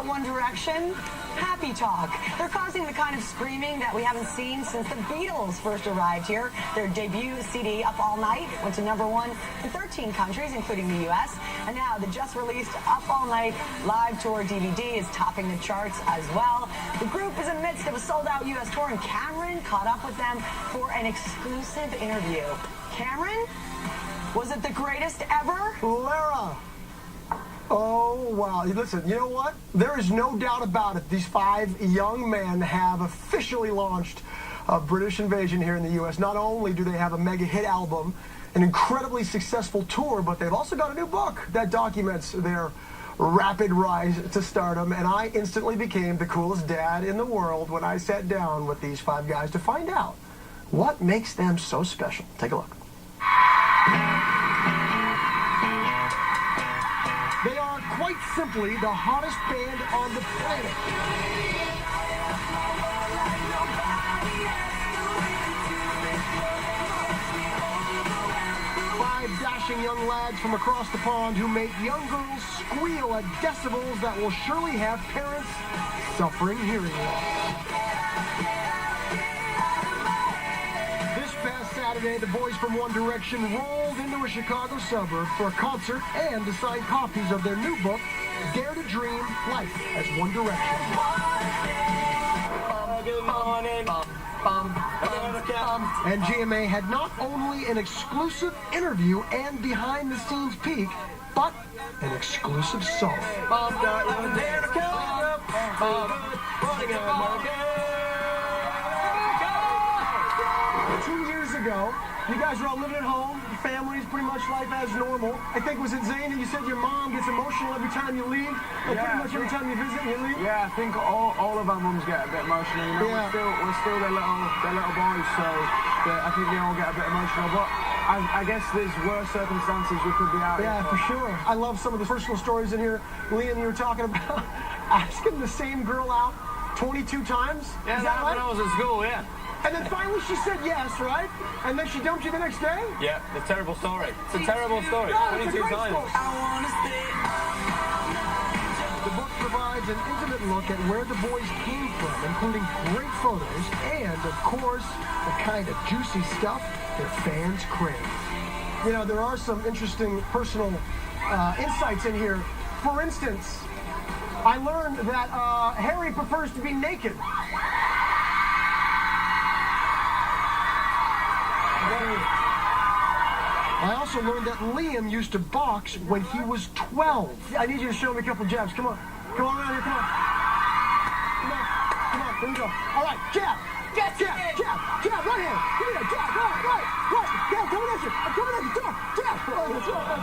about One Direction? Happy talk. They're causing the kind of screaming that we haven't seen since the Beatles first arrived here. Their debut CD, Up All Night, went to #1 in 13 countries, including the U.S. And now the just-released Up All Night live tour DVD is topping the charts as well. The group is in the midst of a sold-out U.S. tour, and Cameron caught up with them for an exclusive interview. Cameron, was it the greatest ever? Lara. Oh, wow. Listen, you know what? There is no doubt about it. These 5 young men have officially launched a British invasion here in the U.S. Not only do they have a mega hit album, an incredibly successful tour, but they've also got a new book that documents their rapid rise to stardom. And I instantly became the coolest dad in the world when I sat down with these 5 guys to find out what makes them so special. Take a look. They are quite simply the hottest band on the planet. 5 dashing young lads from across the pond who make young girls squeal at decibels that will surely have parents suffering hearing loss. Saturday, the boys from One Direction rolled into a Chicago suburb for a concert and to sign copies of their new book, Dare to Dream Life as One Direction. And GMA had not only an exclusive interview and behind-the-scenes peek, but an exclusive song. 2 years ago, you guys are all living at home, your family's pretty much life as normal. I think, was it Zane that you said your mom gets emotional every time you leave? Or pretty much every time you visit and you leave? Yeah, I think all of our mums get a bit emotional. You know, we're still their little boys, so I think they all get a bit emotional. But I guess there's worse circumstances we could be out in. Yeah, for sure. I love some of the personal stories in here. Liam, you were talking about asking the same girl out 22 times? Yeah, Is that right? when I was at school, yeah. And then finally she said yes, right? And then she dumped you the next day? Yeah, the terrible story. It's a terrible story. No, 22 times. The book provides an intimate look at where the boys came from, including great photos and, of course, the kind of juicy stuff their fans crave. You know, there are some interesting personal insights in here. For instance, I learned that Harry prefers to be naked. I also learned that Liam used to box when he was 12. I need you to show me a couple jabs. Come on. Come on around here. Come on. Come on. Come on. Here we go. All right. Jab. Jab. Jab. Jab. Jab. Right hand. Give me that. Jab. Right. Right. Right. Jab. Coming at you. I'm coming at you. Jab. Jab. Oh, that's right.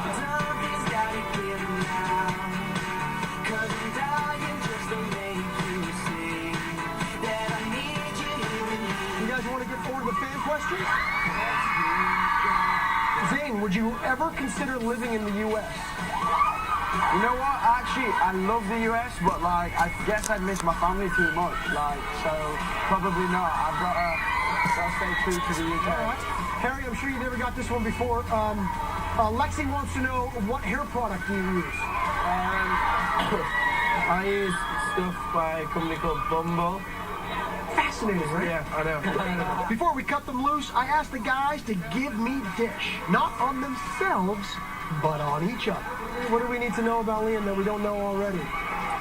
You guys want to get forward with fan questions? Zane, would you ever consider living in the U.S.? You know what? Actually, I love the U.S., but like, I guess I'd miss my family too much. Like, so probably not. I've got to stay true to the UK. All right. Harry, I'm sure you never got this one before. Lexi wants to know, what hair product do you use? I use stuff by a company called Bumble. Fascinating, right? Yeah, I know. Before we cut them loose, I asked the guys to give me dish. Not on themselves, but on each other. What do we need to know about Liam that we don't know already?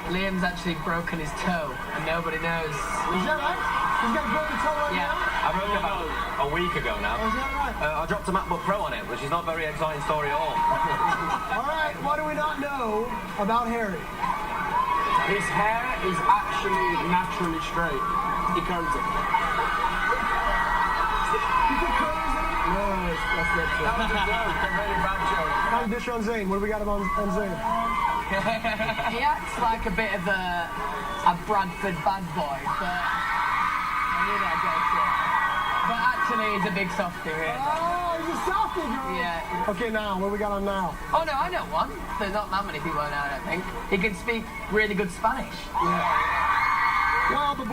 Liam's actually broken his toe, and nobody knows. Is that right? He's got a broken toe right now? I broke it about a week ago now. Oh, is that right? I dropped a MacBook Pro on it, which is not a very exciting story at all. All right, what do we not know about Harry? His hair is actually naturally straight. He curls it. You put curls in it? No, that's not true. That was a joke, a very bad joke. How's dish on Zane? What do we got on Zane? He acts like a bit of a Bradford bad boy, but I knew that joke. But actually, he's a big softie, really. Oh, he's a softie, girl. Yeah. Okay, now, what do we got on now? Oh no, I know one. There's not that many people I know, I don't think. He can speak really good Spanish. Yeah. Well, the